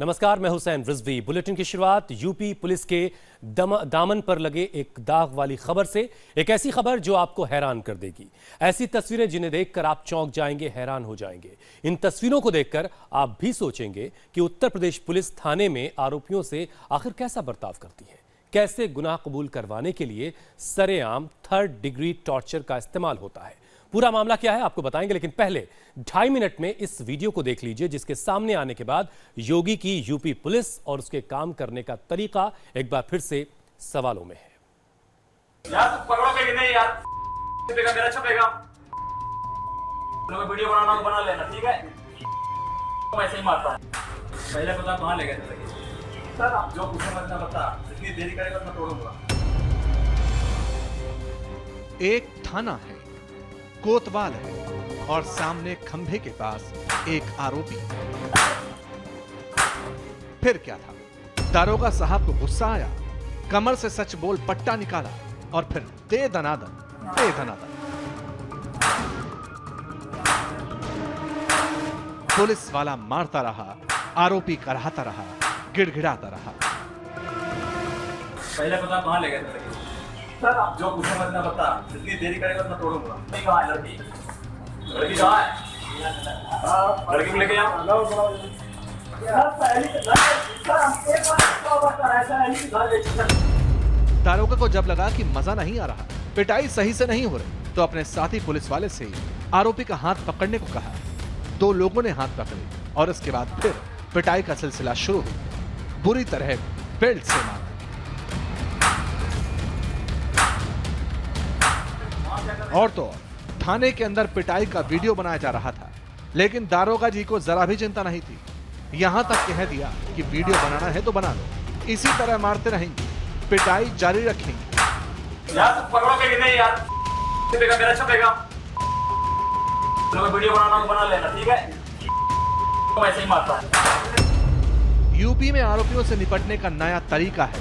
नमस्कार, मैं हुसैन रिजवी। बुलेटिन की शुरुआत यूपी पुलिस के दामन पर लगे एक दाग वाली खबर से। एक ऐसी खबर जो आपको हैरान कर देगी। ऐसी तस्वीरें जिन्हें देखकर आप चौंक जाएंगे, हैरान हो जाएंगे। इन तस्वीरों को देखकर आप भी सोचेंगे कि उत्तर प्रदेश पुलिस थाने में आरोपियों से आखिर कैसा बर्ताव करती है, कैसे गुनाह कबूल करवाने के लिए सरेआम 3rd डिग्री टॉर्चर का इस्तेमाल होता है। पूरा मामला क्या है आपको बताएंगे, लेकिन पहले 2.5 मिनट में इस वीडियो को देख लीजिए, जिसके सामने आने के बाद योगी की यूपी पुलिस और उसके काम करने का तरीका एक बार फिर से सवालों में है। यार पकड़ोगे कि नहीं यार? छपेगा मेरा छपेगा। वीडियो बनाना बना लेना, ठीक है? तो ऐसे ही मारता है। पहले पता कहाँ ले गए थे? सर आप जो पूछे मत ना बता, जितनी देरी करेगा मैं तोड़ूंगा। एक थाना है, कोतवाल है और सामने खंभे के पास एक आरोपी। फिर क्या था? दारोगा साहब को गुस्सा आया, कमर से सच बोल पट्टा निकाला और फिर दे दनादन। पुलिस वाला मारता रहा, आरोपी कराहता रहा, गिड़गिड़ाता रहा। पहले पता कहाँ ले गए थे? सर आप जो पूछे मत ना बता, जितनी देरी करेगा मैं तोड़ूंगा। नहीं कहाँ है लड़की? लड़की कहाँ है? लड़की को लेके आओ। दारोगा को जब लगा कि मजा नहीं आ रहा, पिटाई सही से नहीं हो रही, तो अपने साथी पुलिस वाले से आरोपी का हाथ पकड़ने को कहा। 2 लोगों ने हाथ पकड़े और इसके बाद फिर पिटाई का सिलसिला शुरू हुआ। बुरी तरह बेल्ट से मारा। और तो थाने के अंदर पिटाई का वीडियो बनाया जा रहा था, लेकिन दारोगा जी को जरा भी चिंता नहीं थी। यहां तक कह दिया कि वीडियो बनाना है तो बना लो, इसी तरह मारते रहेंगे, पिटाई जारी रखेंगे। यार पकड़ोगे कि नहीं यार? छपेगा मेरा छपेगा। वीडियो बनाना बना लेना, ठीक है? तो ऐसे ही मारता है। यूपी में आरोपियों से निपटने का नया तरीका है।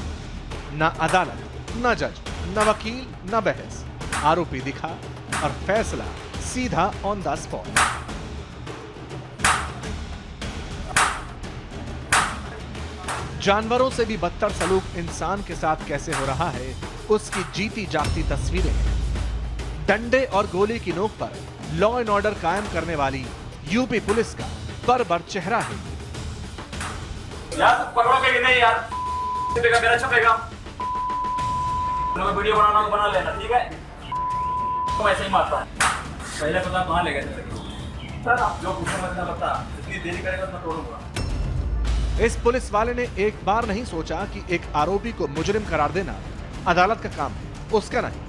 ना अदालत, ना जज, ना वकील, ना बहस। आरोपी दिखा और फैसला सीधा ऑन द स्पॉट। जानवरों से भी बदतर सलूक इंसान के साथ कैसे हो रहा है, उसकी जीती जागती तस्वीरें हैं। डंडे और गोली की नोक पर लॉ एंड ऑर्डर कायम करने वाली यूपी पुलिस का बर्बर चेहरा है। यार पकड़ोगे कि नहीं यार? छपेगा मेरा छपेगा। वीडियो बनाना बना लेना, ठीक है? तो ऐसे ही मारता है। पहले पता कहाँ ले गए थे? सर आप जो पूछे मत ना बता, जितनी देरी करेगा मैं तोड़ूंगा। इस पुलिस वाले ने एक बार नहीं सोचा कि एक आरोपी को मुजरिम करार देना अदालत का काम है, उसका नहीं।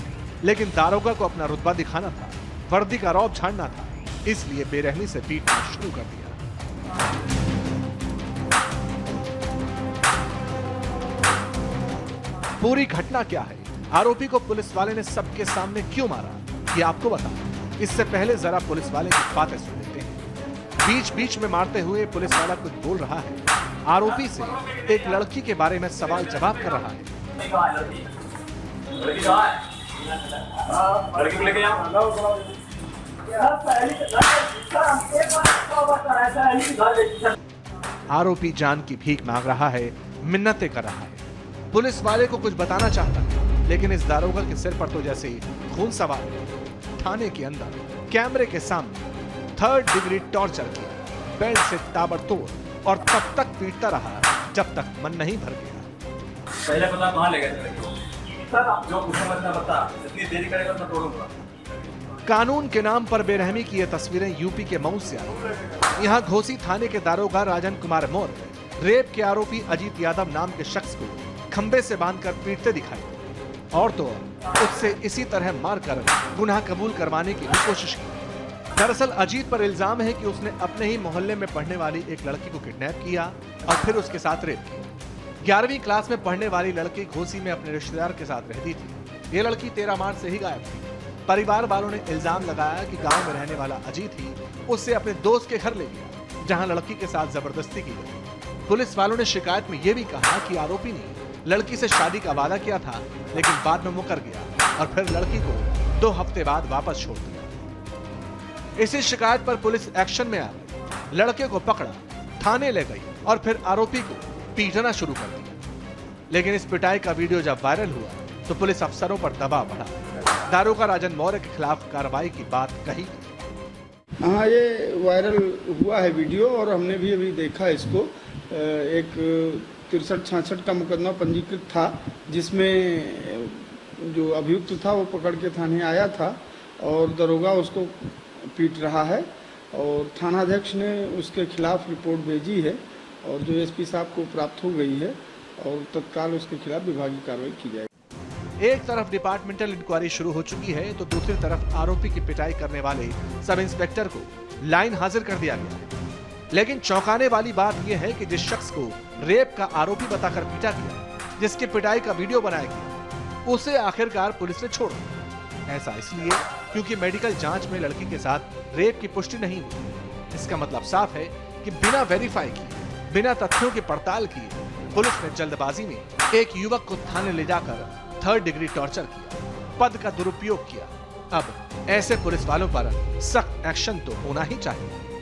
लेकिन दारोगा को अपना रुतबा दिखाना था, वर्दी का रौब झाड़ना था, इसलिए बेरहमी से पीटना शुरू कर दिया। पूरी घटना क्या है, आरोपी को पुलिस वाले ने सबके सामने क्यों मारा, ये आपको बताऊं। इससे पहले जरा पुलिस वाले की बातें सुन लेते हैं। बीच बीच में मारते हुए पुलिस वाला कुछ बोल रहा है, आरोपी से एक लड़की के बारे में सवाल जवाब कर रहा है। लड़की को लेके आओ। आरोपी जान की भीख मांग रहा है, मिन्नतें कर रहा है। पुलिस वाले को कुछ बताना चाहता है, लेकिन इस दारोगा के सिर पर तो जैसे खून सवार है। थाने के अंदर कैमरे के सामने 3rd डिग्री टॉर्चर किया, बेल्ट से ताबड़तोड़, और तब तक पीटता रहा जब तक मन नहीं भर गया। पहले पता कहाँ ले गए थे? सर आप जो पूछे मत ना बता, जितनी देरी करेगा मैं तोड़ूंगा। कानून के नाम पर बेरहमी की ये तस्वीरें यूपी के मऊ से आई। यहाँ घोसी थाने के दारोगा राजन कुमार मौर्य रेप के आरोपी अजीत यादव नाम के शख्स को खंबे से बांधकर पीटते दिखाई, और तो उससे इसी तरह मारकर गुनाह कबूल करवाने की भी कोशिश की। दरअसल अजीत पर इल्जाम है कि उसने अपने ही मोहल्ले में पढ़ने वाली एक लड़की को किडनैप किया और फिर उसके साथ रेप किया। 11वीं क्लास में पढ़ने वाली लड़की घोसी में अपने रिश्तेदार के साथ रहती थी। ये लड़की 13 मार्च से ही गायब थी। परिवार वालों ने इल्जाम लगाया कि गांव में रहने वाला अजीत ही उससे अपने दोस्त के घर ले गया, जहां लड़की के साथ जबरदस्ती की गई। पुलिस वालों ने शिकायत में यह भी कहा कि आरोपी ने लड़की से शादी का वादा किया था, लेकिन बाद में मुकर गया और फिर लड़की को 2 हफ्ते बाद वापस छोड़ दिया। इसी शिकायत पर पुलिस एक्शन में आ गई, लड़के को पकड़ा, थाने ले गई और फिर आरोपी को पीटना शुरू कर दिया। लेकिन इस पिटाई का वीडियो जब वायरल हुआ तो पुलिस अफसरों पर दबाव बढ़ा। दारोगा राजन मौर्य के खिलाफ कार्रवाई की बात कही। हाँ, ये वायरल हुआ है वीडियो और हमने भी अभी देखा इसको। एक 63-66 का मुकदमा पंजीकृत था, जिसमें जो अभियुक्त था वो पकड़ के थाने आया था और दरोगा उसको पीट रहा है और थानाध्यक्ष ने उसके खिलाफ रिपोर्ट भेजी है और जो एसपी साहब को प्राप्त हो गई है और तत्काल उसके खिलाफ विभागीय कार्रवाई की जाएगी। एक तरफ डिपार्टमेंटल इंक्वायरी शुरू हो चुकी है तो दूसरी तरफ आरोपी की पिटाई करने वाले सब इंस्पेक्टर को लाइन हाजिर कर दिया गया है। लेकिन चौंकाने वाली बात यह है कि जिस शख्स को रेप का आरोपी बताकर पीटा गया, जिसकी पिटाई का वीडियो बनाया गया, उसे आखिरकार पुलिस ने छोड़ दिया। ऐसा इसलिए क्योंकि मेडिकल जांच में लड़की के साथ रेप की पुष्टि नहीं हुई। इसका मतलब साफ है कि बिना वेरीफाई किए, बिना तथ्यों की पड़ताल किए पुलिस ने जल्दबाजी में एक युवक को थाने ले जाकर 3rd डिग्री टॉर्चर किया, पद का दुरुपयोग किया। अब ऐसे पुलिस वालों पर सख्त एक्शन तो होना ही चाहिए।